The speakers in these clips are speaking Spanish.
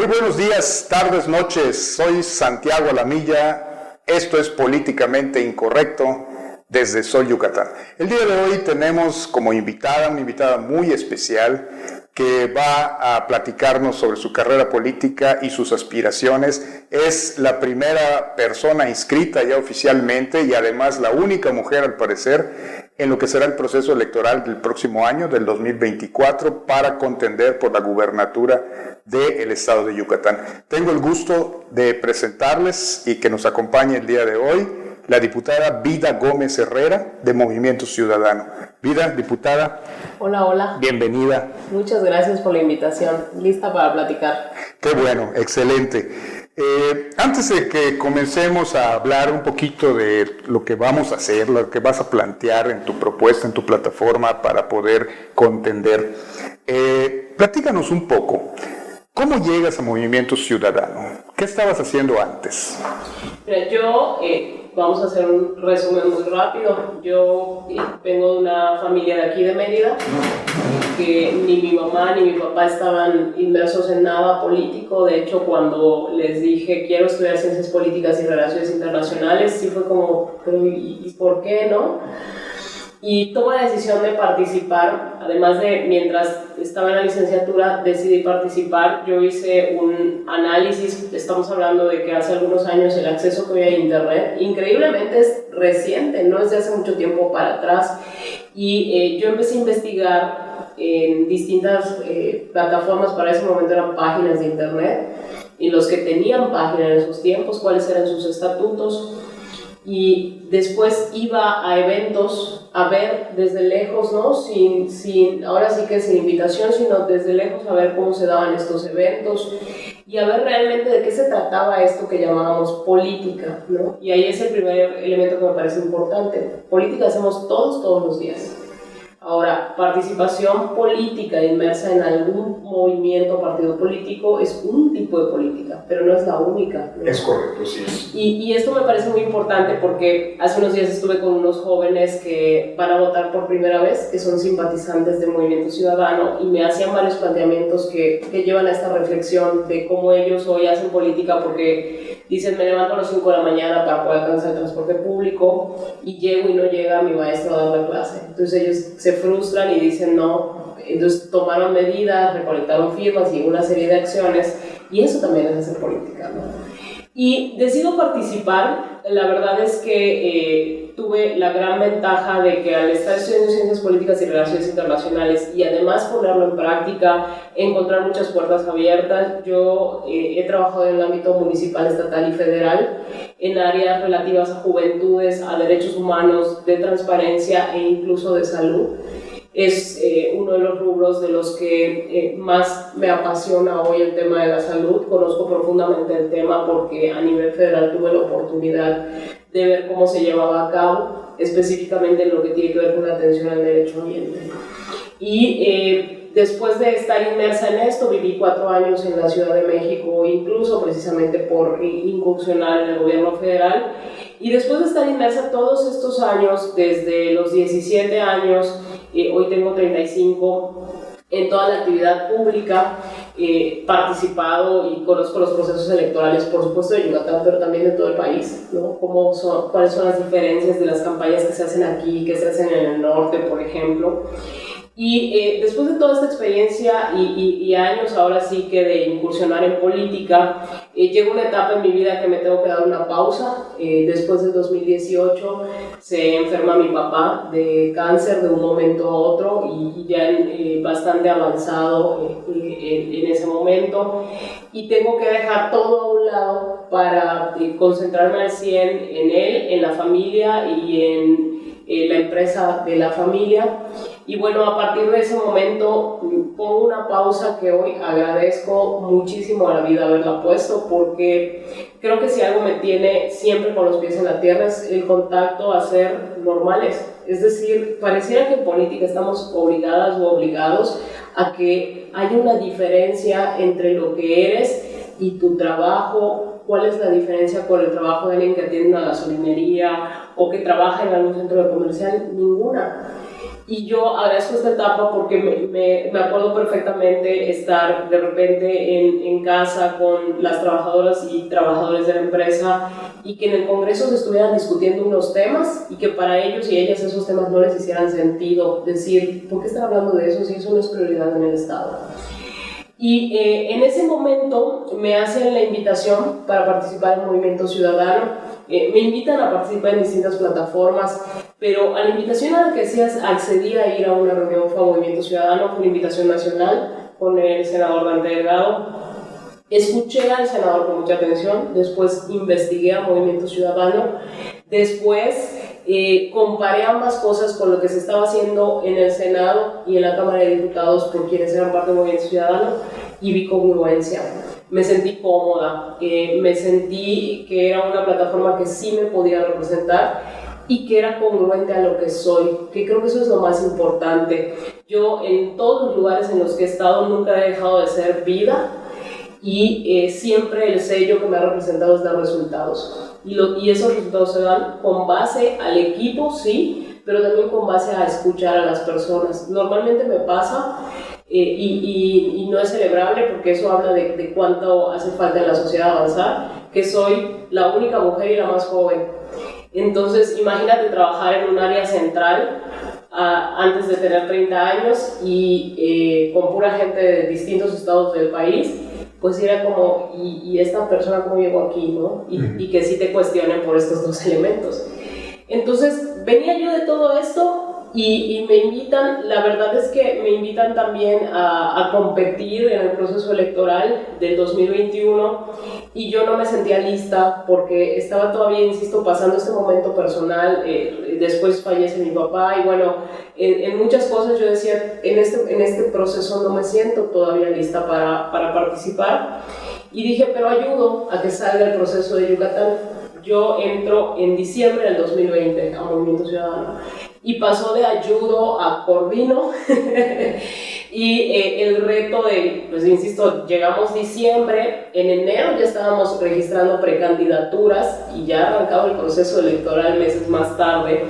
Muy buenos días, tardes, noches. Soy Santiago Alamilla. Esto es Políticamente Incorrecto desde Sol, Yucatán. El día de hoy tenemos como invitada, una invitada muy especial que va a platicarnos sobre su carrera política y sus aspiraciones. Es la primera persona inscrita ya oficialmente y además la única mujer, al parecer, en lo que será el proceso electoral del próximo año, del 2024, para contender por la gubernatura del estado de Yucatán. Tengo el gusto de presentarles y que nos acompañe el día de hoy la diputada Vida Gómez Herrera, de Movimiento Ciudadano. Vida, diputada. Hola, hola. Bienvenida. Muchas gracias por la invitación. Lista para platicar. Qué bueno, excelente. Antes de que comencemos a hablar un poquito de lo que vamos a hacer, lo que vas a plantear en tu propuesta, en tu plataforma para poder contender, platícanos un poco. ¿Cómo llegas a Movimiento Ciudadano? ¿Qué estabas haciendo antes? Mira, yo, vamos a hacer un resumen muy rápido. Yo vengo de una familia de aquí de Mérida, que ni mi mamá ni mi papá estaban inmersos en nada político. De hecho, cuando les dije quiero estudiar Ciencias Políticas y Relaciones Internacionales, sí fue como, pero ¿y por qué no? Y tomo la decisión de participar, además de mientras estaba en la licenciatura decidí participar. Yo hice un análisis, estamos hablando de que hace algunos años el acceso que había a internet increíblemente es reciente, no es de hace mucho tiempo para atrás, y yo empecé a investigar en distintas plataformas. Para ese momento eran páginas de internet, y los que tenían página en esos tiempos, cuáles eran sus estatutos. Y después iba a eventos a ver desde lejos, ¿no? Ahora sí que sin invitación, sino desde lejos a ver cómo se daban estos eventos y a ver realmente de qué se trataba esto que llamábamos política, ¿no? Y ahí es el primer elemento que me parece importante. Política hacemos todos los días. Ahora, participación política inmersa en algún movimiento o partido político es un tipo de política, pero no es la única, ¿no? Es correcto, sí. Y esto me parece muy importante porque hace unos días estuve con unos jóvenes que van a votar por primera vez, que son simpatizantes del Movimiento Ciudadano, y me hacían varios planteamientos que llevan a esta reflexión de cómo ellos hoy hacen política, porque dicen, me levanto a las 5 de la mañana para poder alcanzar el transporte público y llego y no llega mi maestro a dar la clase. Entonces ellos se frustran y dicen no. Entonces tomaron medidas, recolectaron firmas y una serie de acciones, y eso también es hacer política, ¿no? Y decido participar. La verdad es que tuve la gran ventaja de que al estar estudiando Ciencias Políticas y Relaciones Internacionales y además ponerlo en práctica, encontrar muchas puertas abiertas. Yo he trabajado en el ámbito municipal, estatal y federal en áreas relativas a juventudes, a derechos humanos, de transparencia e incluso de salud. Es uno de los rubros de los que más me apasiona hoy el tema de la salud. Conozco profundamente el tema porque a nivel federal tuve la oportunidad de ver cómo se llevaba a cabo, específicamente en lo que tiene que ver con la atención al derecho ambiente. Y después de estar inmersa en esto, viví 4 años en la Ciudad de México, incluso precisamente por incursionar en el gobierno federal. Y después de estar inmersa todos estos años, desde los 17 años, hoy tengo 35, en toda la actividad pública, participado y conozco los procesos electorales, por supuesto de Yucatán, pero también de todo el país, ¿no? ¿Cuáles son las diferencias de las campañas que se hacen aquí, que se hacen en el norte, por ejemplo? Y después de toda esta experiencia y años ahora sí que de incursionar en política, llega una etapa en mi vida que me tengo que dar una pausa. Después del 2018 se enferma mi papá de cáncer de un momento a otro y ya bastante avanzado en ese momento, y tengo que dejar todo a un lado para concentrarme al 100 en él, en la familia y en la empresa de la familia. Y bueno, a partir de ese momento pongo una pausa que hoy agradezco muchísimo a la vida haberla puesto, porque creo que si algo me tiene siempre con los pies en la tierra es el contacto a ser normales. Es decir, pareciera que en política estamos obligadas o obligados a que haya una diferencia entre lo que eres y tu trabajo. ¿Cuál es la diferencia con el trabajo de alguien que atiende una gasolinería o que trabaja en algún centro comercial? Ninguna. Y yo agradezco esta etapa porque me acuerdo perfectamente estar de repente en casa con las trabajadoras y trabajadores de la empresa y que en el Congreso se estuvieran discutiendo unos temas y que para ellos y ellas esos temas no les hicieran sentido. Decir, ¿por qué están hablando de eso si eso no es prioridad en el Estado? Y en ese momento me hacen la invitación para participar en Movimiento Ciudadano. Me invitan a participar en distintas plataformas, pero a la invitación a la que accedí a ir a una reunión fue a Movimiento Ciudadano, fue una invitación nacional con el senador Dante Delgado. Escuché al senador con mucha atención, después investigué a Movimiento Ciudadano, después comparé ambas cosas con lo que se estaba haciendo en el Senado y en la Cámara de Diputados por quienes eran parte del Movimiento Ciudadano y vi congruencia. Me sentí cómoda, me sentí que era una plataforma que sí me podía representar y que era congruente a lo que soy, que creo que eso es lo más importante. Yo en todos los lugares en los que he estado nunca he dejado de ser vida y siempre el sello que me ha representado es dar resultados. Y esos resultados se dan con base al equipo, sí, pero también con base a escuchar a las personas. Normalmente me pasa, y no es celebrable porque eso habla de cuánto hace falta en la sociedad avanzar, que soy la única mujer y la más joven. Entonces, imagínate trabajar en un área central antes de tener 30 años y con pura gente de distintos estados del país. Pues era como, ¿y esta persona cómo llegó aquí, no? Y que sí te cuestionen por estos dos elementos. Entonces, venía yo de todo esto y me invitan, la verdad es que me invitan también a competir en el proceso electoral del 2021 y yo no me sentía lista porque estaba todavía, insisto, pasando este momento personal, después fallece mi papá y bueno, en muchas cosas yo decía, en este proceso no me siento todavía lista para participar y dije, pero ayudo a que salga el proceso de Yucatán. Yo entro en diciembre del 2020 a Movimiento Ciudadano y pasó de ayudo a coordino y el reto de, pues insisto, llegamos diciembre, en enero ya estábamos registrando precandidaturas y ya arrancaba el proceso electoral meses más tarde.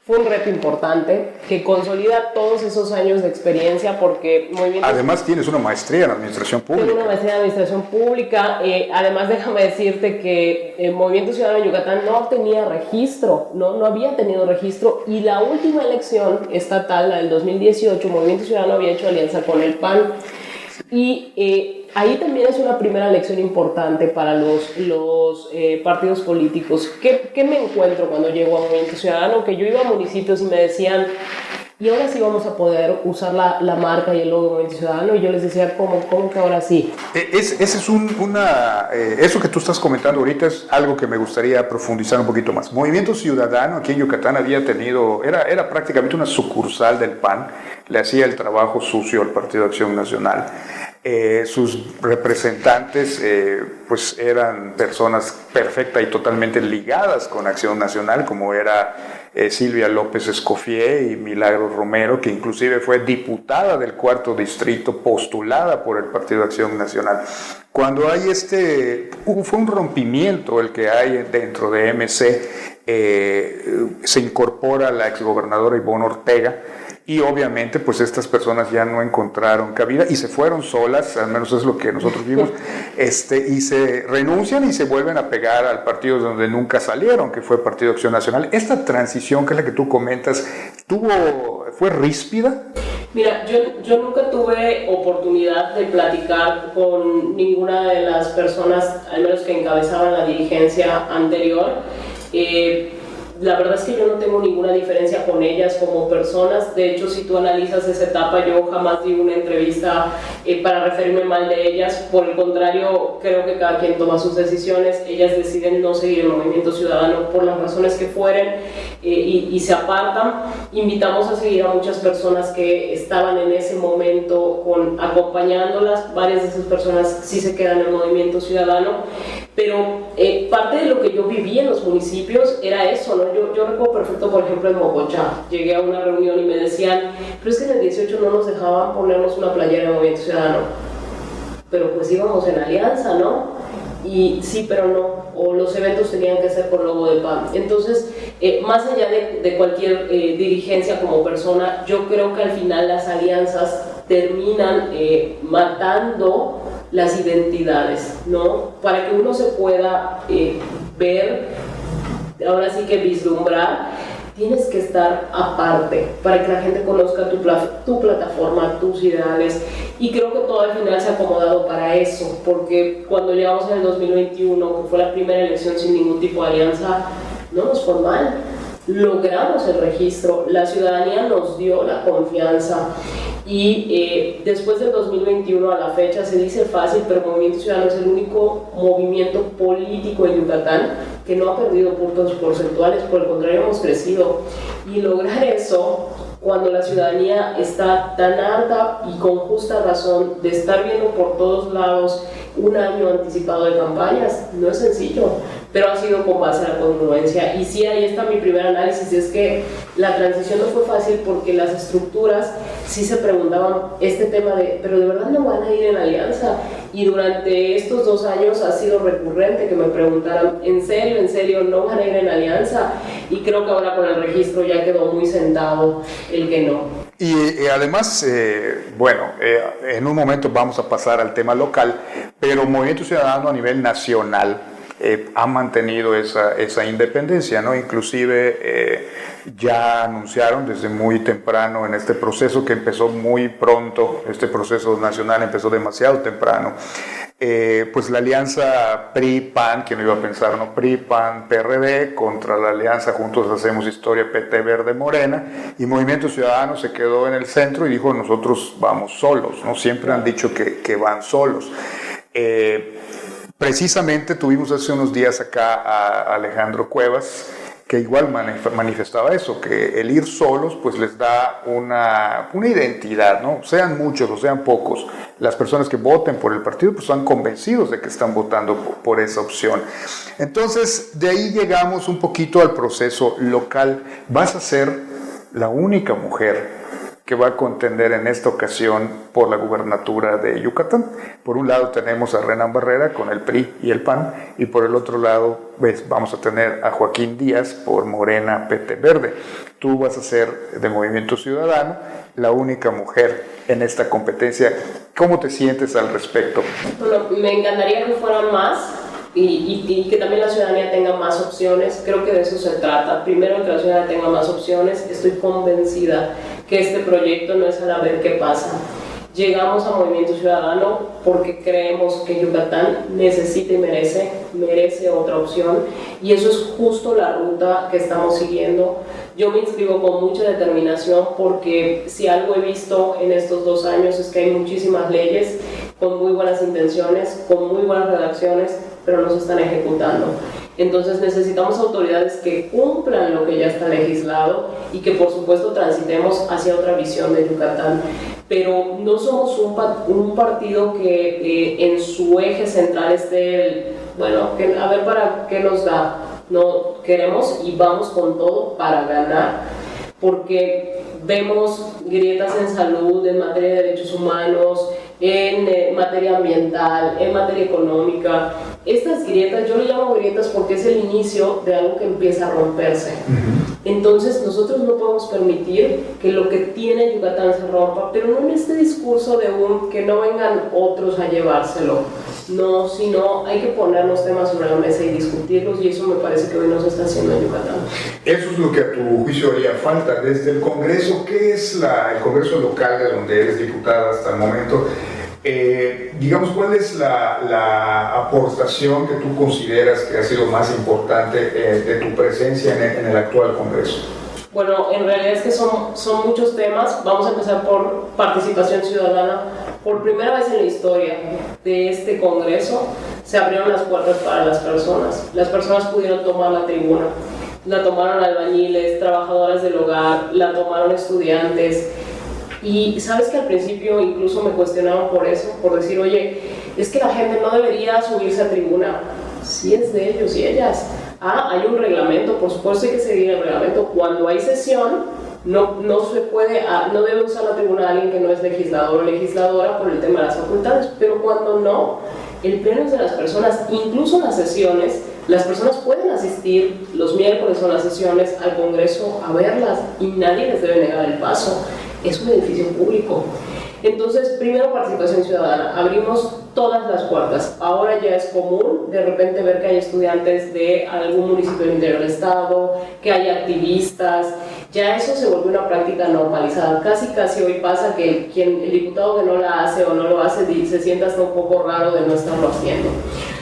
Fue un reto importante que consolida todos esos años de experiencia porque Movimiento... Además tienes una maestría en Administración Pública. Tengo una maestría en Administración Pública. Además, déjame decirte que el Movimiento Ciudadano de Yucatán no tenía registro, no había tenido registro y la última elección estatal, la del 2018, Movimiento Ciudadano había hecho alianza con el PAN y ahí también es una primera lección importante para los partidos políticos. ¿Qué me encuentro cuando llego a Movimiento Ciudadano? Que yo iba a municipios y me decían, y ahora sí vamos a poder usar la marca y el logo de Movimiento Ciudadano, y yo les decía, ¿cómo que ahora sí? Eso que tú estás comentando ahorita es algo que me gustaría profundizar un poquito más. Movimiento Ciudadano aquí en Yucatán había tenido, era prácticamente una sucursal del PAN, le hacía el trabajo sucio al Partido de Acción Nacional. Sus representantes pues eran personas perfectas y totalmente ligadas con Acción Nacional, como era Silvia López Escofié y Milagros Romero, que inclusive fue diputada del 4º distrito, postulada por el Partido de Acción Nacional. Cuando hay fue un rompimiento el que hay dentro de MC, se incorpora la exgobernadora Ivonne Ortega, y obviamente pues estas personas ya no encontraron cabida y se fueron solas, al menos es lo que nosotros vimos, y se renuncian y se vuelven a pegar al partido donde nunca salieron, que fue el Partido de Acción Nacional. Esta transición, que es la que tú comentas, ¿fue ríspida? Mira, yo nunca tuve oportunidad de platicar con ninguna de las personas, al menos que encabezaban la dirigencia anterior. La verdad es que yo no tengo ninguna diferencia con ellas como personas. De hecho, si tú analizas esa etapa, yo jamás di una entrevista para referirme mal de ellas. Por el contrario, creo que cada quien toma sus decisiones. Ellas deciden no seguir el Movimiento Ciudadano por las razones que fueren y se apartan. Invitamos a seguir a muchas personas que estaban en ese momento acompañándolas. Varias de esas personas sí se quedan en el Movimiento Ciudadano. Pero parte de lo que yo viví en los municipios era eso, ¿no? Yo recuerdo perfecto, por ejemplo, en Mocochá. Llegué a una reunión y me decían, pero es que en el 18 no nos dejaban ponernos una playera de Movimiento Ciudadano. pero pues íbamos en alianza, ¿no? Y sí, pero no, o los eventos tenían que ser con logo de PAN. Entonces, más allá de cualquier dirigencia como persona, yo creo que al final las alianzas terminan matando las identidades, ¿no? Para que uno se pueda ver, ahora sí que vislumbrar, tienes que estar aparte para que la gente conozca tu plataforma, tus ideales, y creo que todo al final se ha acomodado para eso, porque cuando llegamos en el 2021, que fue la primera elección sin ningún tipo de alianza, no nos fue mal. Logramos el registro, la ciudadanía nos dio la confianza y después del 2021 a la fecha se dice fácil, pero Movimiento Ciudadano es el único movimiento político en Yucatán que no ha perdido puntos porcentuales, por el contrario hemos crecido, y lograr eso cuando la ciudadanía está tan harta y con justa razón de estar viendo por todos lados un año anticipado de campañas, no es sencillo, pero ha sido con base a la congruencia. Y sí, ahí está mi primer análisis, es que la transición no fue fácil porque las estructuras sí se preguntaban este tema de, pero de verdad no van a ir en alianza. Y durante estos 2 años ha sido recurrente que me preguntaran, ¿en serio, no van a ir en alianza? Y creo que ahora con el registro ya quedó muy sentado el que no. Y además, en un momento vamos a pasar al tema local, pero Movimiento Ciudadano a nivel nacional ha mantenido esa independencia, ¿no? Inclusive ya anunciaron desde muy temprano en este proceso, que empezó muy pronto, este proceso nacional empezó demasiado temprano, pues la alianza PRI-PAN, que no iba a pensar, ¿no? PRI-PAN-PRD contra la alianza Juntos Hacemos Historia, PT Verde Morena, y Movimiento Ciudadano se quedó en el centro y dijo, nosotros vamos solos, ¿no? Siempre han dicho que van solos. Precisamente tuvimos hace unos días acá a Alejandro Cuevas, que igual manifestaba eso, que el ir solos pues les da una identidad, ¿no? Sean muchos o sean pocos, las personas que voten por el partido pues están convencidos de que están votando por esa opción. Entonces, de ahí llegamos un poquito al proceso local. Vas a ser la única mujer que va a contender en esta ocasión por la gubernatura de Yucatán. Por un lado tenemos a Renan Barrera con el PRI y el PAN, y por el otro lado vamos a tener a Joaquín Díaz por Morena, PT Verde. Tú vas a ser de Movimiento Ciudadano la única mujer en esta competencia. ¿Cómo te sientes al respecto? Bueno, me encantaría que fueran más. Y que también la ciudadanía tenga más opciones. Creo que de eso se trata. Primero, que la ciudadanía tenga más opciones. Estoy convencida que este proyecto no es a ver qué pasa. Llegamos a Movimiento Ciudadano porque creemos que Yucatán necesita y merece otra opción, y eso es justo la ruta que estamos siguiendo. Yo me inscribo con mucha determinación porque si algo he visto en estos 2 años es que hay muchísimas leyes con muy buenas intenciones, con muy buenas redacciones, pero no se están ejecutando. Entonces necesitamos autoridades que cumplan lo que ya está legislado y que por supuesto transitemos hacia otra visión de Yucatán. Pero no somos un partido que en su eje central esté, a ver para qué nos da. No, queremos y vamos con todo para ganar, porque vemos grietas en salud, en materia de derechos humanos, en materia ambiental, en materia económica. Estas grietas, yo le llamo grietas porque es el inicio de algo que empieza a romperse. Entonces nosotros no podemos permitir que lo que tiene Yucatán se rompa, pero no en este discurso de que no vengan otros a llevárselo. No, sino hay que poner los temas sobre la mesa y discutirlos, y eso me parece que hoy no se está haciendo en Yucatán. Eso es lo que a tu juicio haría falta. Desde el Congreso, ¿qué es el Congreso local de donde eres diputada hasta el momento? ¿Cuál es la aportación que tú consideras que ha sido más importante de tu presencia en el actual Congreso? Bueno, en realidad es que son muchos temas. Vamos a empezar por participación ciudadana. Por primera vez en la historia de este Congreso se abrieron las puertas para las personas. Las personas pudieron tomar la tribuna. La tomaron albañiles, trabajadoras del hogar, la tomaron estudiantes. Y sabes que al principio incluso me cuestionaban por eso, por decir, oye, es que la gente no debería subirse a tribuna. Sí, es de ellos y ellas. Hay un reglamento, por supuesto hay que seguir el reglamento. Cuando hay sesión, no se puede, no debe usar la tribuna alguien que no es legislador o legisladora por el tema de las facultades, pero cuando no, el pleno es de las personas, incluso en las sesiones, las personas pueden asistir, los miércoles son las sesiones, al Congreso a verlas y nadie les debe negar el paso, es un edificio público. Entonces, primero participación ciudadana, abrimos todas las puertas. Ahora ya es común de repente ver que hay estudiantes de algún municipio del interior del estado, que hay activistas, ya eso se volvió una práctica normalizada. Casi hoy pasa que el diputado que no la hace o no lo hace se sienta hasta un poco raro de no estarlo haciendo.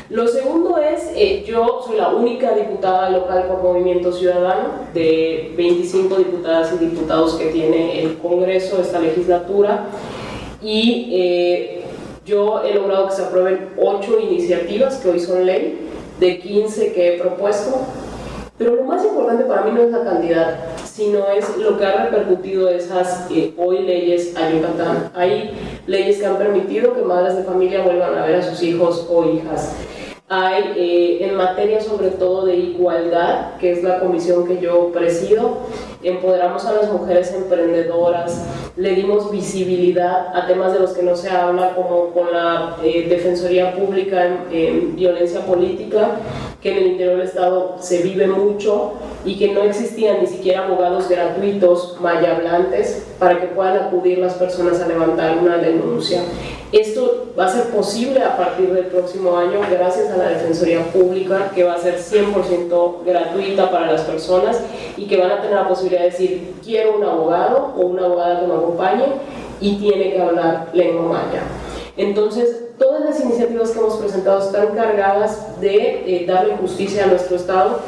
Lo segundo es, yo soy la única diputada local por Movimiento Ciudadano, de 25 diputadas y diputados que tiene el Congreso esta legislatura, y yo he logrado que se aprueben 8 iniciativas que hoy son ley, de 15 que he propuesto, pero lo más importante para mí no es la cantidad, sino es lo que ha repercutido esas hoy leyes a Yucatán. Hay leyes que han permitido que madres de familia vuelvan a ver a sus hijos o hijas. Hay en materia sobre todo de igualdad, que es la comisión que yo presido, empoderamos a las mujeres emprendedoras, le dimos visibilidad a temas de los que no se habla, como con la Defensoría Pública en violencia política, que en el interior del estado se vive mucho y que no existían ni siquiera abogados gratuitos mayablantes para que puedan acudir las personas a levantar una denuncia. Esto va a ser posible a partir del próximo año gracias a la Defensoría Pública, que va a ser 100% gratuita para las personas y que van a tener la posibilidad de decir: quiero un abogado o una abogada que me acompañe y tiene que hablar lengua maya. Entonces, todas las iniciativas que hemos presentado están cargadas de darle justicia a nuestro Estado,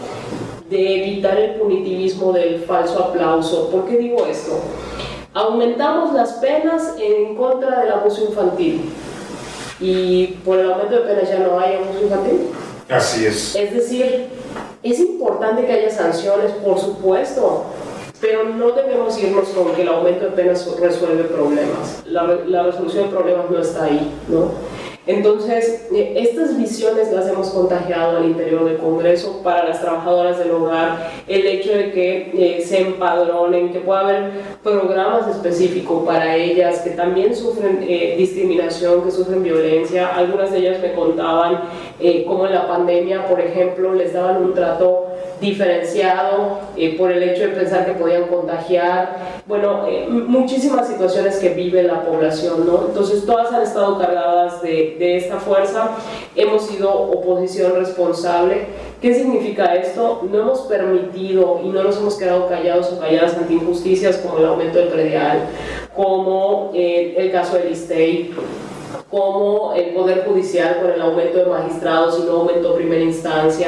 de evitar el punitivismo del falso aplauso. ¿Por qué digo esto? Aumentamos las penas en contra del abuso infantil y por el aumento de penas ya no hay abuso infantil. Así es. Es decir, es importante que haya sanciones, por supuesto, pero no debemos irnos con que el aumento de penas resuelve problemas. La resolución de problemas no está ahí, ¿no? Entonces, estas visiones las hemos contagiado al interior del Congreso para las trabajadoras del hogar, el hecho de que se empadronen, que pueda haber programas específicos para ellas que también sufren discriminación, que sufren violencia. Algunas de ellas me contaban cómo en la pandemia, por ejemplo, les daban un trato diferenciado por el hecho de pensar que podían contagiar. Bueno, muchísimas situaciones que vive la población, ¿no? Entonces todas han estado cargadas de esta fuerza. Hemos sido oposición responsable. ¿Qué significa esto? No hemos permitido y no nos hemos quedado callados o calladas ante injusticias como el aumento del predial, como el caso del ISSSTE, como el Poder Judicial con el aumento de magistrados y no aumento primera instancia.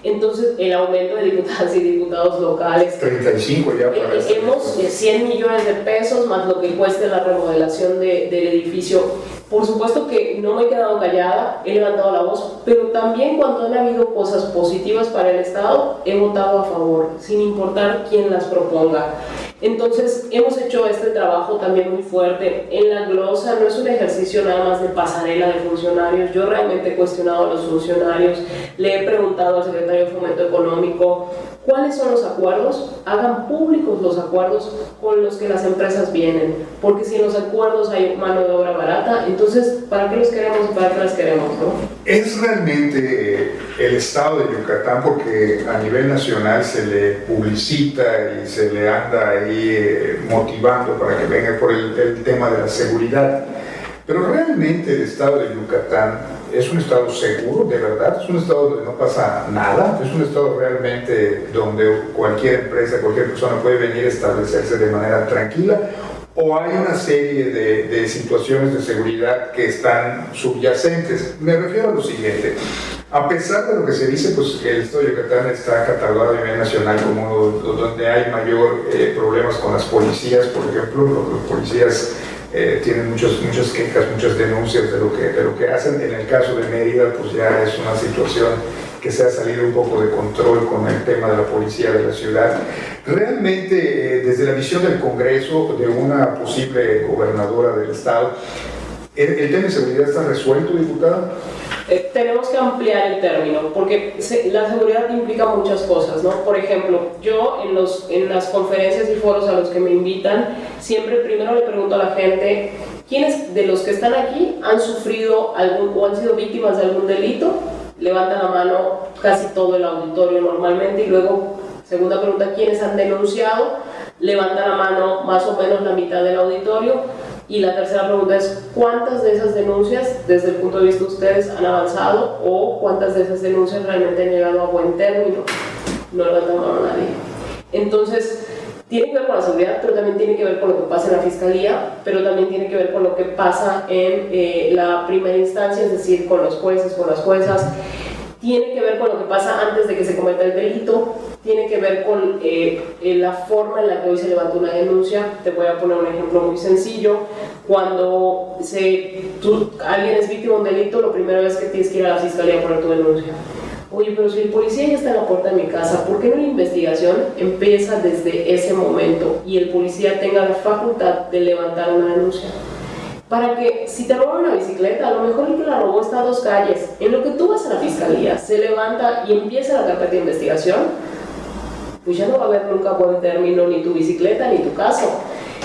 Entonces, el aumento de diputadas y diputados locales. 35 ya para hemos 100 millones de pesos más lo que cueste la remodelación del edificio. Por supuesto que no me he quedado callada, he levantado la voz, pero también cuando han habido cosas positivas para el Estado, he votado a favor, sin importar quién las proponga. Entonces, hemos hecho este trabajo también muy fuerte. En la glosa no es un ejercicio nada más de pasarela de funcionarios. Yo realmente he cuestionado a los funcionarios, le he preguntado al secretario de Fomento Económico cuáles son los acuerdos, hagan públicos los acuerdos con los que las empresas vienen, porque si en los acuerdos hay mano de obra barata, entonces ¿para qué los queremos y para qué las queremos, no? Es realmente el estado de Yucatán, porque a nivel nacional se le publicita y se le anda ahí motivando para que venga por el tema de la seguridad, pero realmente el estado de Yucatán es un estado seguro, de verdad, es un estado donde no pasa nada, es un estado realmente donde cualquier empresa, cualquier persona puede venir a establecerse de manera tranquila, o hay una serie de situaciones de seguridad que están subyacentes. Me refiero a lo siguiente: a pesar de lo que se dice, pues el estado de Yucatán está catalogado a nivel nacional como donde hay mayor problemas con las policías, por ejemplo. Los policías tienen muchas quejas, muchas denuncias de lo que hacen. En el caso de Mérida, pues ya es una situación que se ha salido un poco de control con el tema de la policía de la ciudad. Realmente, desde la visión del Congreso, de una posible gobernadora del estado, ¿el tema de seguridad está resuelto, diputada? tenemos que ampliar el término, porque la seguridad implica muchas cosas, ¿no? Por ejemplo, yo en las conferencias y foros a los que me invitan, siempre primero le pregunto a la gente, ¿quiénes de los que están aquí han sufrido o han sido víctimas de algún delito? Levantan la mano casi todo el auditorio normalmente, y luego, segunda pregunta, ¿quiénes han denunciado? Levantan la mano más o menos la mitad del auditorio. Y la tercera pregunta es, ¿cuántas de esas denuncias, desde el punto de vista de ustedes, han avanzado? ¿O cuántas de esas denuncias realmente han llegado a buen término? No levantan la mano a nadie. Entonces, tiene que ver con la seguridad, pero también tiene que ver con lo que pasa en la fiscalía, pero también tiene que ver con lo que pasa en la primera instancia, es decir, con los jueces, con las juezas. Tiene que ver con lo que pasa antes de que se cometa el delito, tiene que ver con la forma en la que hoy se levanta una denuncia. Te voy a poner un ejemplo muy sencillo. Cuando alguien es víctima de un delito, lo primero es que tienes que ir a la fiscalía a poner tu denuncia. Oye, pero si el policía ya está en la puerta de mi casa, ¿por qué no la investigación empieza desde ese momento y el policía tenga la facultad de levantar una denuncia? Para que si te roban una bicicleta, a lo mejor el que la robó está a 2 calles. En lo que tú vas a la fiscalía, se levanta y empieza la carpeta de investigación, pues ya no va a haber nunca buen término ni tu bicicleta ni tu caso.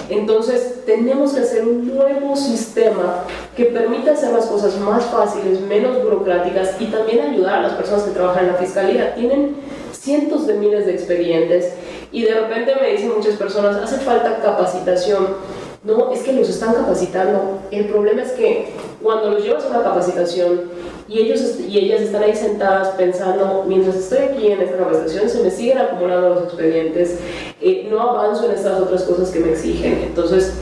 Entonces tenemos que hacer un nuevo sistema que permita hacer las cosas más fáciles, menos burocráticas, y también ayudar a las personas que trabajan en la fiscalía. Tienen cientos de miles de expedientes y de repente me dicen muchas personas, hace falta capacitación. No, es que los están capacitando. El problema es que cuando los llevas a una capacitación y ellos y ellas están ahí sentadas pensando, mientras estoy aquí en esta capacitación se me siguen acumulando los expedientes, no avanzo en estas otras cosas que me exigen. Entonces,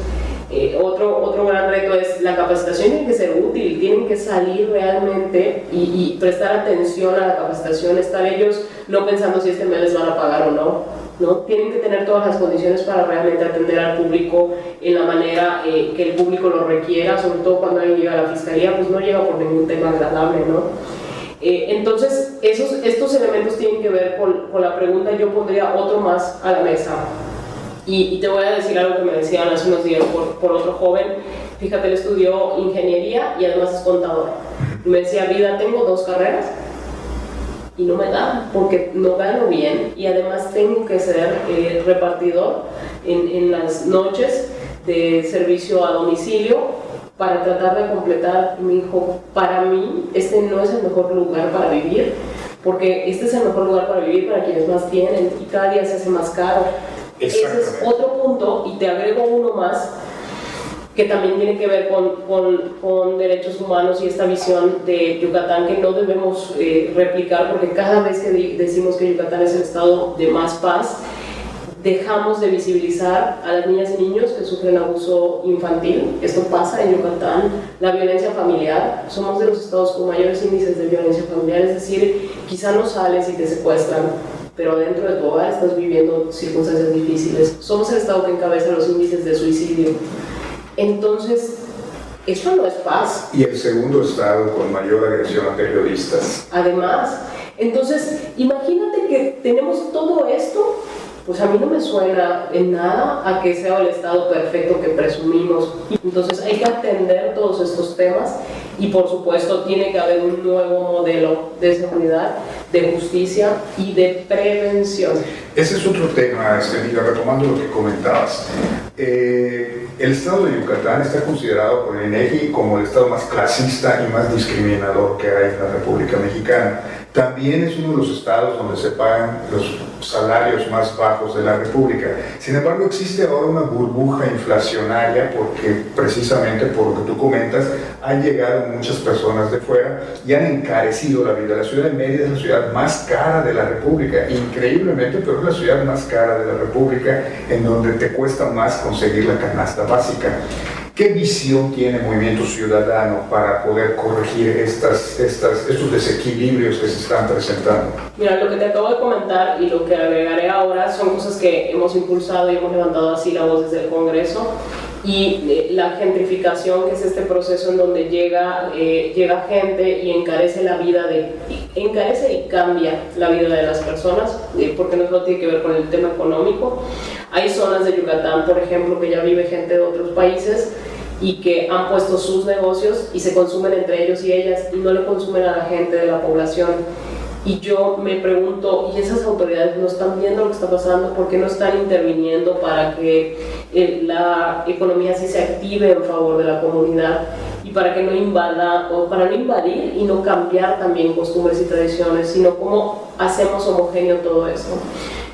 otro gran reto es la capacitación. Tiene que ser útil, tienen que salir realmente y prestar atención a la capacitación, estar ellos no pensando si este mes les van a pagar o no. ¿No? Tienen que tener todas las condiciones para realmente atender al público en la manera que el público lo requiera, sobre todo cuando alguien llega a la fiscalía, pues no llega por ningún tema agradable, ¿no? Entonces, estos elementos tienen que ver con la pregunta. Yo pondría otro más a la mesa. Y te voy a decir algo que me decían hace unos días por otro joven. Fíjate, él estudió ingeniería y además es contador. Me decía, Vida, tengo 2 carreras y no me da, porque no gano bien y además tengo que ser repartidor en las noches de servicio a domicilio para tratar de completar. Y me dijo, para mí este no es el mejor lugar para vivir, porque este es el mejor lugar para vivir para quienes más tienen y cada día se hace más caro. Ese es otro punto, y te agrego uno más que también tiene que ver con derechos humanos y esta visión de Yucatán que no debemos replicar, porque cada vez que decimos que Yucatán es el estado de más paz, dejamos de visibilizar a las niñas y niños que sufren abuso infantil. Esto pasa en Yucatán. La violencia familiar, somos de los estados con mayores índices de violencia familiar, es decir, quizá no sales y te secuestran, pero dentro de tu hogar estás viviendo circunstancias difíciles. Somos el estado que encabeza los índices de suicidio. Entonces, eso no es paz. Y el segundo estado con mayor agresión a periodistas. Además, entonces, imagínate que tenemos todo esto, pues a mí no me suena en nada a que sea el estado perfecto que presumimos. Entonces hay que atender todos estos temas y por supuesto tiene que haber un nuevo modelo de seguridad, de justicia y de prevención. Ese es otro tema, Mira, retomando lo que comentabas. El estado de Yucatán está considerado por el INEGI como el estado más clasista y más discriminador que hay en la República Mexicana. También es uno de los estados donde se pagan los salarios más bajos de la República. Sin embargo, existe ahora una burbuja inflacionaria porque precisamente por lo que tú comentas, han llegado muchas personas de fuera y han encarecido la vida. La ciudad de Mérida es la ciudad más cara de la República, increíblemente, pero es la ciudad más cara de la República, en donde te cuesta más conseguir la canasta básica. ¿Qué visión tiene Movimiento Ciudadano para poder corregir estos desequilibrios que se están presentando? Mira, lo que te acabo de comentar y lo que agregaré ahora son cosas que hemos impulsado y hemos levantado así la voz desde el Congreso. Y la gentrificación, que es este proceso en donde llega gente y encarece y cambia la vida de las personas, porque no solo tiene que ver con el tema económico. Hay zonas de Yucatán, por ejemplo, que ya vive gente de otros países y que han puesto sus negocios y se consumen entre ellos y ellas y no le consumen a la gente de la población. Y yo me pregunto, ¿y esas autoridades no están viendo lo que está pasando? ¿Por qué no están interviniendo para que la economía sí se active en favor de la comunidad y para que no invada, o para no invadir y no cambiar también costumbres y tradiciones, sino cómo hacemos homogéneo todo eso?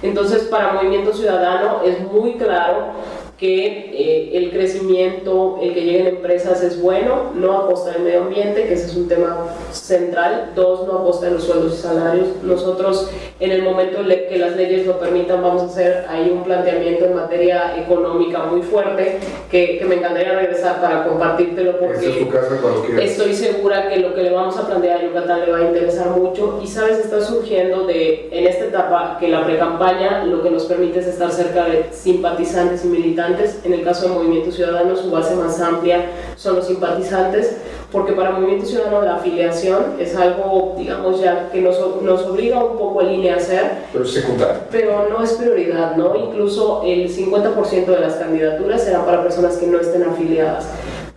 Entonces, para Movimiento Ciudadano es muy claro que el crecimiento, el que lleguen empresas es bueno, no a costa del medio ambiente, que ese es un tema central. 2, no a costa de los sueldos y salarios. Nosotros, en el momento que las leyes lo permitan, vamos a hacer ahí un planteamiento en materia económica muy fuerte, que me encantaría regresar para compartírtelo, porque es tu casa cuando quieras. Estoy segura que lo que le vamos a plantear a Yucatán le va a interesar mucho. Y sabes, está surgiendo en esta etapa que la precampaña lo que nos permite es estar cerca de simpatizantes y militantes. En el caso de Movimiento Ciudadano, su base más amplia son los simpatizantes, porque para Movimiento Ciudadano la afiliación es algo, digamos, ya que nos obliga un poco el INE a hacer, pero es secundario. Pero no es prioridad, ¿no? Incluso el 50% de las candidaturas serán para personas que no estén afiliadas.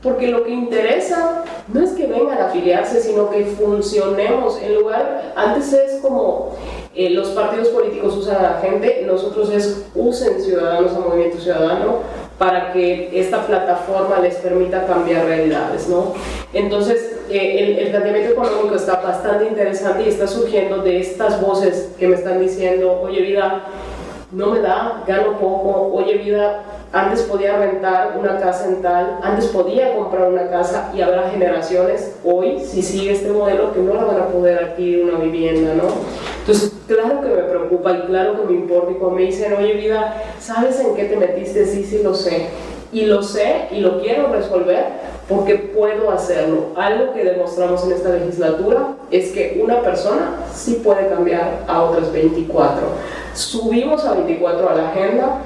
Porque lo que interesa no es que vengan a afiliarse, sino que funcionemos. En lugar, antes es como los partidos políticos usan a la gente, nosotros usen ciudadanos a Movimiento Ciudadano para que esta plataforma les permita cambiar realidades, ¿no? Entonces, el planteamiento económico está bastante interesante y está surgiendo de estas voces que me están diciendo, oye, vida, no me da, gano poco, oye, vida, antes podía rentar una casa en tal, antes podía comprar una casa, y habrá generaciones hoy, si sigue este modelo, que no la van a poder adquirir una vivienda, ¿no? Entonces, claro que me preocupa y claro que me importa, y cuando me dicen, oye, vida, ¿sabes en qué te metiste? Sí, lo sé. Y lo sé y lo quiero resolver porque puedo hacerlo. Algo que demostramos en esta legislatura es que una persona sí puede cambiar a otras 24. Subimos a 24 a la agenda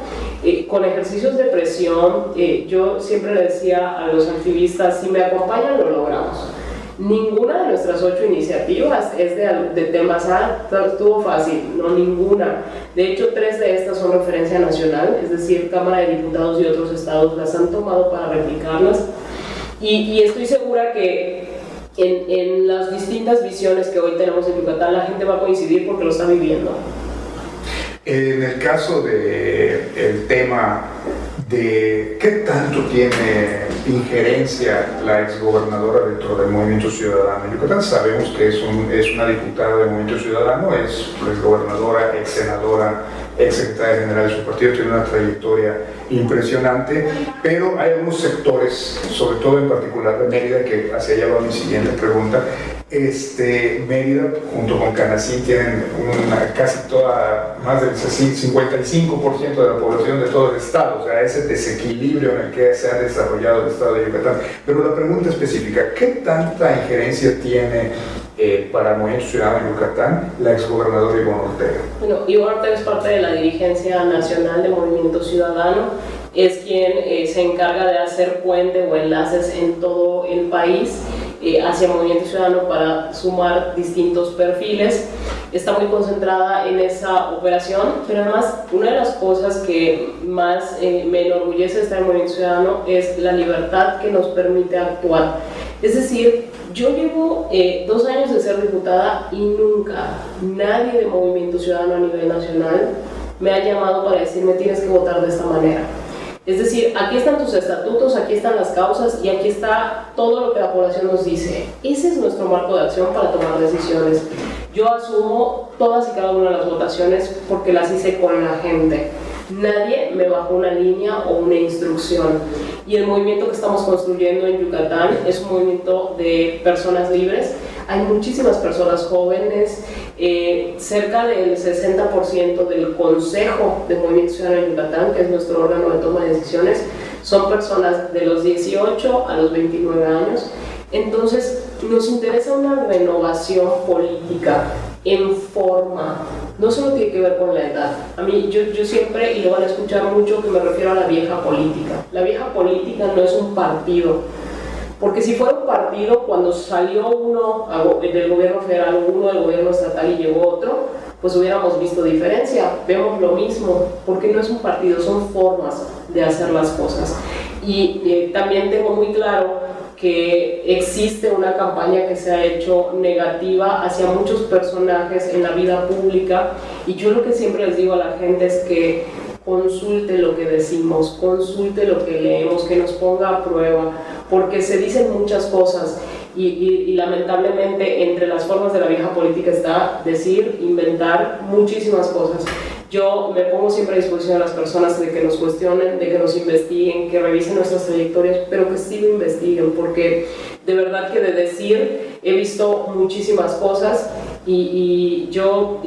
con ejercicios de presión. Yo siempre le decía a los activistas, si me acompañan lo logramos. Ninguna de nuestras 8 iniciativas es de temas, estuvo fácil, no, ninguna. De hecho, 3 de estas son referencia nacional, es decir, Cámara de Diputados y otros estados las han tomado para replicarlas. Y estoy segura que en las distintas visiones que hoy tenemos en Yucatán, la gente va a coincidir porque lo está viviendo. En el caso del tema de qué tanto tiene injerencia la exgobernadora dentro del Movimiento Ciudadano. En Yucatán sabemos que es una diputada del Movimiento Ciudadano, es exgobernadora, exsenadora, exsecretaria general de su partido, tiene una trayectoria impresionante, pero hay algunos sectores, sobre todo en particular de Mérida, que hacia allá va mi siguiente pregunta. Mérida junto con Canacín tienen casi más del 55% de la población de todo el estado, o sea, ese desequilibrio en el que se ha desarrollado el estado de Yucatán. Pero la pregunta específica, ¿qué tanta injerencia tiene para el Movimiento Ciudadano de Yucatán la exgobernadora Ivonne Ortega? Bueno, Ivonne Ortega es parte de la dirigencia nacional de Movimiento Ciudadano, es quien se encarga de hacer puente o enlaces en todo el país hacia Movimiento Ciudadano para sumar distintos perfiles. Está muy concentrada en esa operación, pero además una de las cosas que más me enorgullece de estar en Movimiento Ciudadano es la libertad que nos permite actuar. Es decir, yo llevo 2 años de ser diputada y nunca nadie de Movimiento Ciudadano a nivel nacional me ha llamado para decirme tienes que votar de esta manera. Es decir, aquí están tus estatutos, aquí están las causas y aquí está todo lo que la población nos dice. Ese es nuestro marco de acción para tomar decisiones. Yo asumo todas y cada una de las votaciones porque las hice con la gente. Nadie me bajó una línea o una instrucción. Y el movimiento que estamos construyendo en Yucatán es un movimiento de personas libres. Hay muchísimas personas jóvenes, cerca del 60% del Consejo de Movimiento Ciudadano en Yucatán, que es nuestro órgano de toma de decisiones, son personas de los 18 a los 29 años. Entonces, nos interesa una renovación política en forma, no solo tiene que ver con la edad. A mí, yo siempre, y lo van a escuchar mucho, que me refiero a la vieja política. La vieja política no es un partido, porque si fuera un partido, cuando salió uno del gobierno federal, uno del gobierno estatal y llegó otro, pues hubiéramos visto diferencia. Vemos lo mismo, porque no es un partido, son formas de hacer las cosas. Y también tengo muy claro que existe una campaña que se ha hecho negativa hacia muchos personajes en la vida pública, y yo lo que siempre les digo a la gente es que consulte lo que decimos, consulte lo que leemos, que nos ponga a prueba, porque se dicen muchas cosas y lamentablemente entre las formas de la vieja política está decir, inventar muchísimas cosas. Yo me pongo siempre a disposición de las personas de que nos cuestionen, de que nos investiguen, que revisen nuestras trayectorias, pero que sí lo investiguen, porque de verdad que de decir he visto muchísimas cosas y yo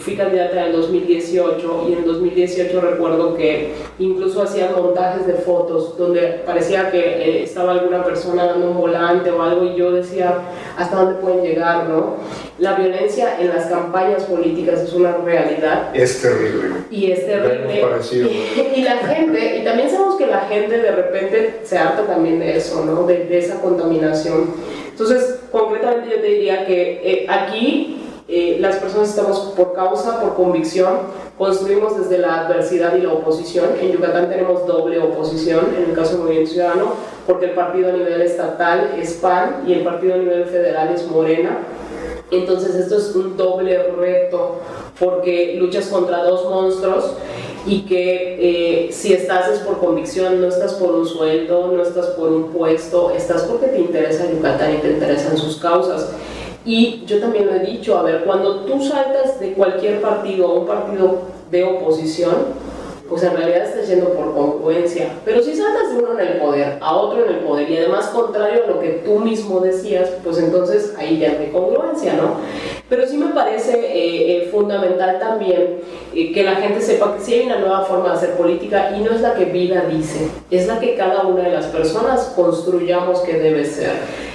fui candidata en el 2018 y en el 2018 recuerdo que incluso hacían montajes de fotos donde parecía que estaba alguna persona dando un volante o algo y yo decía hasta dónde pueden llegar, ¿no? La violencia en las campañas políticas es una realidad. Es terrible. Y es terrible. Y la gente, y también sabemos que la gente de repente se harta también de eso, ¿no? De esa contaminación. Entonces, concretamente yo te diría que aquí las personas estamos por causa, por convicción, construimos desde la adversidad y la oposición. En Yucatán tenemos doble oposición, en el caso del Movimiento Ciudadano, porque el partido a nivel estatal es PAN y el partido a nivel federal es Morena. Entonces esto es un doble reto porque luchas contra dos monstruos y que si estás es por convicción, no estás por un sueldo, no estás por un puesto, estás porque te interesa Yucatán y te interesan sus causas. Y yo también lo he dicho, a ver, cuando tú saltas de cualquier partido a un partido de oposición, pues en realidad estás yendo por congruencia, pero si saltas de uno en el poder a otro en el poder y además contrario a lo que tú mismo decías, pues entonces ahí ya no hay congruencia, ¿no? Pero sí me parece fundamental también que la gente sepa que sí hay una nueva forma de hacer política y no es la que Vida dice, es la que cada una de las personas construyamos que debe ser.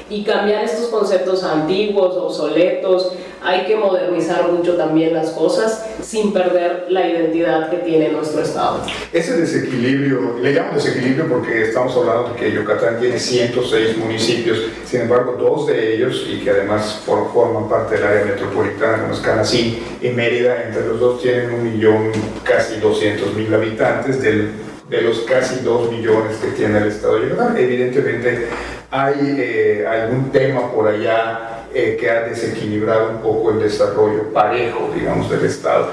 Y cambiar estos conceptos antiguos, obsoletos, hay que modernizar mucho también las cosas sin perder la identidad que tiene nuestro Estado. Ese desequilibrio, le llamo desequilibrio porque estamos hablando de que Yucatán tiene 106 municipios, sin embargo 2 de ellos, y que además forman parte del área metropolitana, como es Canacín y Mérida, entre los dos tienen 1.000.000, casi 200.000 habitantes, de los casi 2 millones que tiene el Estado de Yucatán. Evidentemente hay algún tema por allá que ha desequilibrado un poco el desarrollo parejo, digamos, del Estado.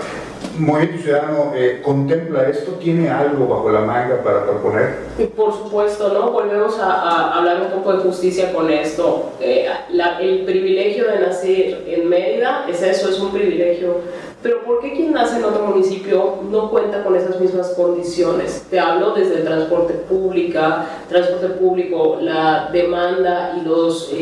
¿Movimiento Ciudadano contempla esto? ¿Tiene algo bajo la manga para proponer? Y por supuesto, ¿no? Volvemos a hablar un poco de justicia con esto. El privilegio de nacer en Mérida es eso, es un privilegio. Pero ¿por qué quien nace en otro municipio no cuenta con esas mismas condiciones? Te hablo desde el transporte público, la demanda y los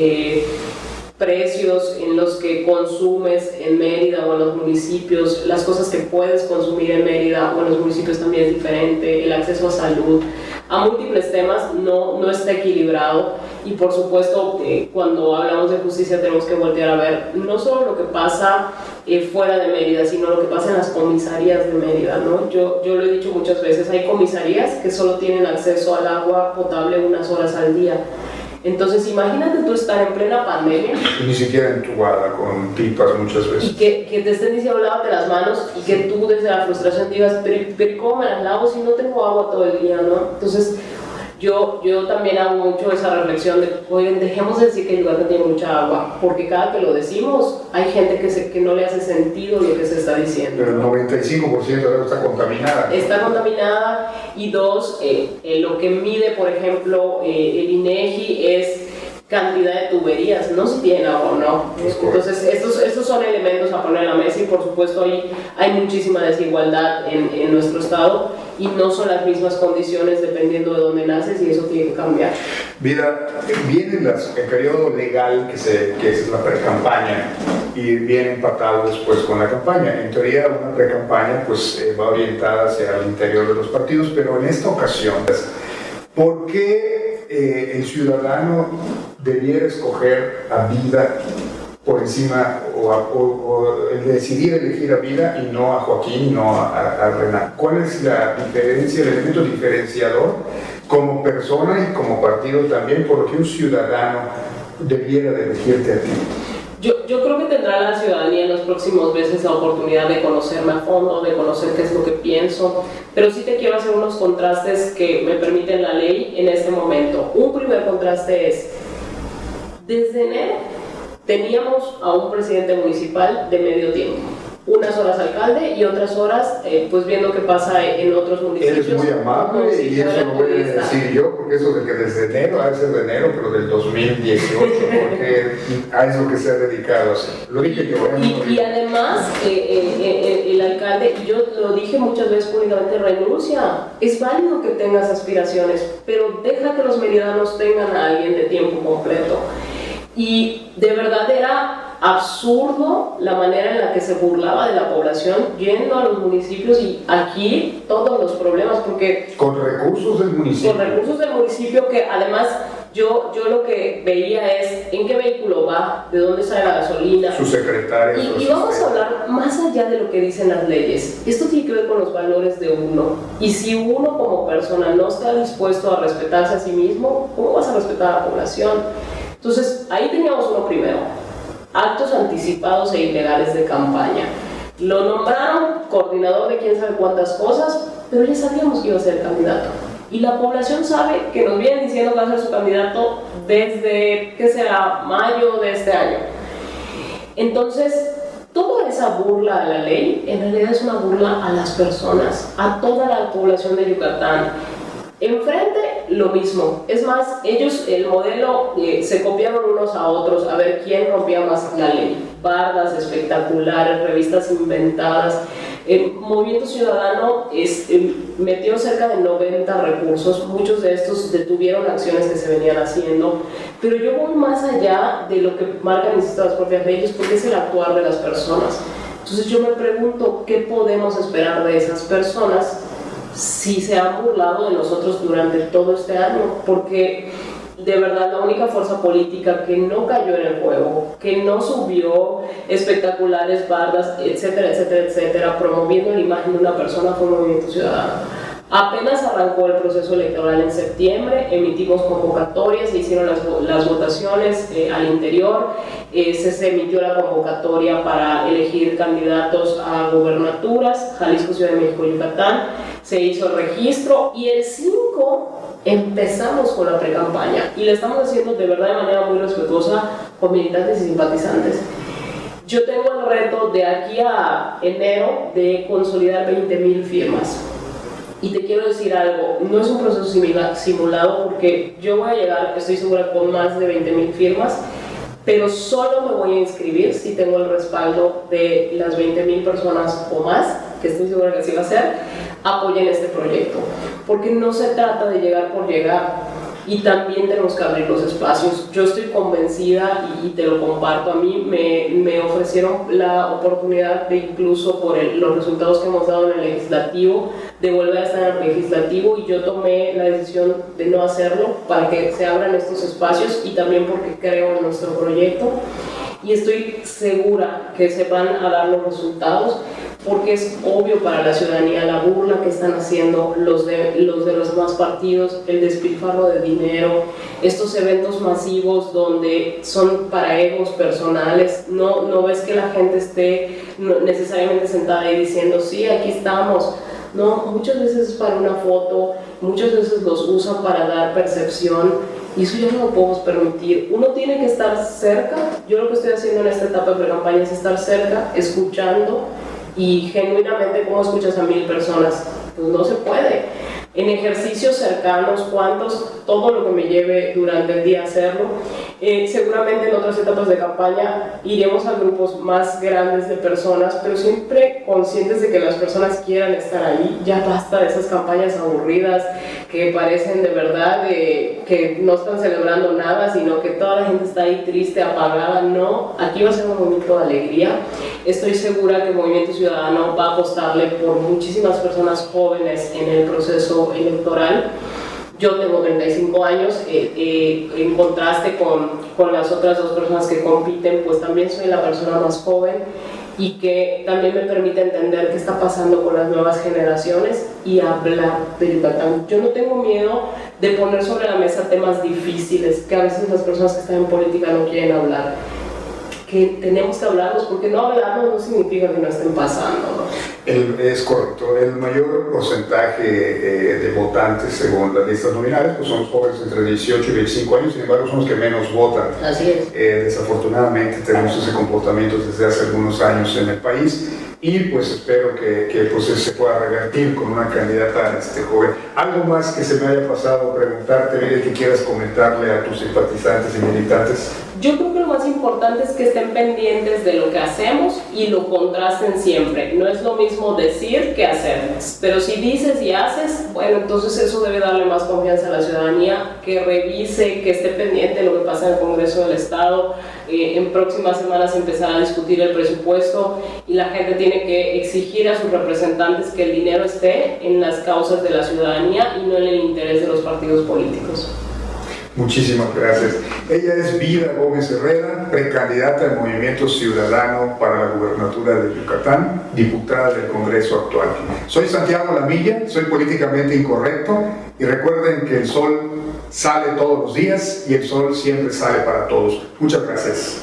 precios en los que consumes en Mérida o en los municipios, las cosas que puedes consumir en Mérida o en los municipios también es diferente, el acceso a salud, a múltiples temas no está equilibrado. Y por supuesto cuando hablamos de justicia tenemos que voltear a ver no solo lo que pasa fuera de Mérida, sino lo que pasa en las comisarías de Mérida, ¿no? Yo lo he dicho muchas veces, hay comisarías que solo tienen acceso al agua potable unas horas al día. Entonces imagínate tú estar en plena pandemia y ni siquiera entubada, con pipas muchas veces, y que te estén diciendo lávate las manos y que tú desde la frustración digas pero ¿cómo me las lavo si no tengo agua todo el día, ¿no? Entonces yo también hago mucho esa reflexión de, oigan, dejemos de decir que Yucatán tiene mucha agua, porque cada que lo decimos hay gente que no le hace sentido lo que se está diciendo. Pero el 95% de agua está contaminada. Está contaminada, y dos, lo que mide, por ejemplo, el INEGI es cantidad de tuberías, no si tienen agua o no. Entonces estos son elementos a poner en la mesa, y por supuesto hay muchísima desigualdad en nuestro estado y no son las mismas condiciones dependiendo de dónde naces, y eso tiene que cambiar. Vida, viene el periodo legal que es la pre-campaña y viene empatado después con la campaña. En teoría una pre-campaña pues va orientada hacia el interior de los partidos, pero en esta ocasión, ¿por qué el ciudadano debiera escoger a Vida por encima o decidir elegir a Vida y no a Joaquín y no a Renan? ¿Cuál es la diferencia, el elemento diferenciador como persona y como partido también, por lo que un ciudadano debiera de elegirte a ti? Yo creo que tendrá la ciudadanía en los próximos meses la oportunidad de conocerme a fondo, de conocer qué es lo que pienso, pero sí te quiero hacer unos contrastes que me permiten la ley en este momento. Un primer contraste es, desde enero teníamos a un presidente municipal de medio tiempo, unas horas alcalde y otras horas pues viendo qué pasa en otros municipios. Él es muy amable y eso lo voy a decir yo, porque eso de que desde enero, a veces de enero, pero del 2018, porque a eso que se ha dedicado. Lo dije yo. Y además, el alcalde, yo lo dije muchas veces públicamente, renuncia. Es válido que tengas aspiraciones, pero deja que los meridanos tengan a alguien de tiempo completo. Y de verdad era absurdo la manera en la que se burlaba de la población yendo a los municipios y aquí todos los problemas, porque con recursos del municipio. Con recursos del municipio que además yo lo que veía es en qué vehículo va, de dónde sale la gasolina. Su secretaria. Y vamos a hablar más allá de lo que dicen las leyes. Esto tiene que ver con los valores de uno. Y si uno como persona no está dispuesto a respetarse a sí mismo, ¿cómo vas a respetar a la población? Entonces, ahí teníamos uno primero, actos anticipados e ilegales de campaña. Lo nombraron coordinador de quién sabe cuántas cosas, pero ya sabíamos que iba a ser el candidato. Y la población sabe que nos vienen diciendo que va a ser su candidato desde, ¿qué será?, mayo de este año. Entonces, toda esa burla a la ley, en realidad es una burla a las personas, a toda la población de Yucatán. Enfrente, lo mismo. Es más, ellos, el modelo, se copiaron unos a otros a ver quién rompía más la ley. Bardas espectaculares, revistas inventadas. El Movimiento Ciudadano metió cerca de 90 recursos. Muchos de estos detuvieron acciones que se venían haciendo. Pero yo voy más allá de lo que marcan, insisto, las propias leyes, porque es el actuar de las personas. Entonces yo me pregunto, ¿qué podemos esperar de esas personas si se han burlado de nosotros durante todo este año? Porque de verdad la única fuerza política que no cayó en el juego, que no subió espectaculares bardas, etcétera, etcétera, etcétera, promoviendo la imagen de una persona fue Movimiento Ciudadano. Apenas arrancó el proceso electoral en septiembre, emitimos convocatorias, se hicieron las votaciones al interior, se emitió la convocatoria para elegir candidatos a gubernaturas, Jalisco, Ciudad de México, Yucatán, se hizo el registro y el 5 empezamos con la precampaña y la estamos haciendo de verdad de manera muy respetuosa con militantes y simpatizantes. Yo tengo el reto de aquí a enero de consolidar 20,000 firmas. Y te quiero decir algo, no es un proceso simulado porque yo voy a llegar, estoy segura, con más de 20,000 firmas, pero solo me voy a inscribir si tengo el respaldo de las 20,000 personas o más, que estoy segura que así va a ser, apoyen este proyecto. Porque no se trata de llegar por llegar, y también tenemos que abrir los espacios. Yo estoy convencida y te lo comparto, a mí me ofrecieron la oportunidad de, incluso por los resultados que hemos dado en el legislativo, de volver a estar en el legislativo, y yo tomé la decisión de no hacerlo para que se abran estos espacios y también porque creo en nuestro proyecto y estoy segura que se van a dar los resultados, porque es obvio para la ciudadanía la burla que están haciendo los de los demás partidos, el despilfarro de dinero, estos eventos masivos donde son para egos personales. No ves que la gente esté necesariamente sentada ahí diciendo sí, aquí estamos. No, muchas veces es para una foto, muchas veces los usan para dar percepción, y eso ya no lo podemos permitir. Uno tiene que estar cerca. Yo lo que estoy haciendo en esta etapa de pre-campaña es estar cerca, escuchando. Y genuinamente, ¿cómo escuchas a 1,000 personas? Pues no se puede. En ejercicios cercanos, ¿cuántos? Todo lo que me lleve durante el día hacerlo. Seguramente en otras etapas de campaña iremos a grupos más grandes de personas, pero siempre conscientes de que las personas quieran estar ahí. Ya basta de esas campañas aburridas que parecen de verdad que no están celebrando nada, sino que toda la gente está ahí triste, apagada. No, aquí va a ser un momento de alegría. Estoy segura que el Movimiento Ciudadano va a apostarle por muchísimas personas jóvenes en el proceso electoral. Yo tengo 35 años, en contraste con las otras dos personas que compiten, pues también soy la persona más joven y que también me permite entender qué está pasando con las nuevas generaciones y hablar de Yucatán. Yo no tengo miedo de poner sobre la mesa temas difíciles que a veces las personas que están en política no quieren hablar. que tenemos que hablarlos, porque no hablarlos no significa que no estén pasando, ¿no? Es correcto. El mayor porcentaje de votantes, según las listas nominales, pues son los jóvenes entre 18 y 25 años, sin embargo son los que menos votan. Así es. Desafortunadamente tenemos ese comportamiento desde hace algunos años en el país y pues espero que pues, se pueda revertir con una candidata joven. ¿Algo más que se me haya pasado preguntarte, que quieras comentarle a tus simpatizantes y militantes? Yo creo que lo más importante es que estén pendientes de lo que hacemos y lo contrasten siempre. No es lo mismo decir que hacer, pero si dices y haces, bueno, entonces eso debe darle más confianza a la ciudadanía, que revise, que esté pendiente de lo que pasa en el Congreso del Estado. En próximas semanas empezará a discutir el presupuesto y la gente tiene que exigir a sus representantes que el dinero esté en las causas de la ciudadanía y no en el interés de los partidos políticos. Muchísimas gracias. Ella es Vida Gómez Herrera, precandidata del Movimiento Ciudadano para la Gubernatura de Yucatán, diputada del Congreso actual. Soy Santiago Lamilla, soy políticamente incorrecto y recuerden que el sol sale todos los días y el sol siempre sale para todos. Muchas gracias.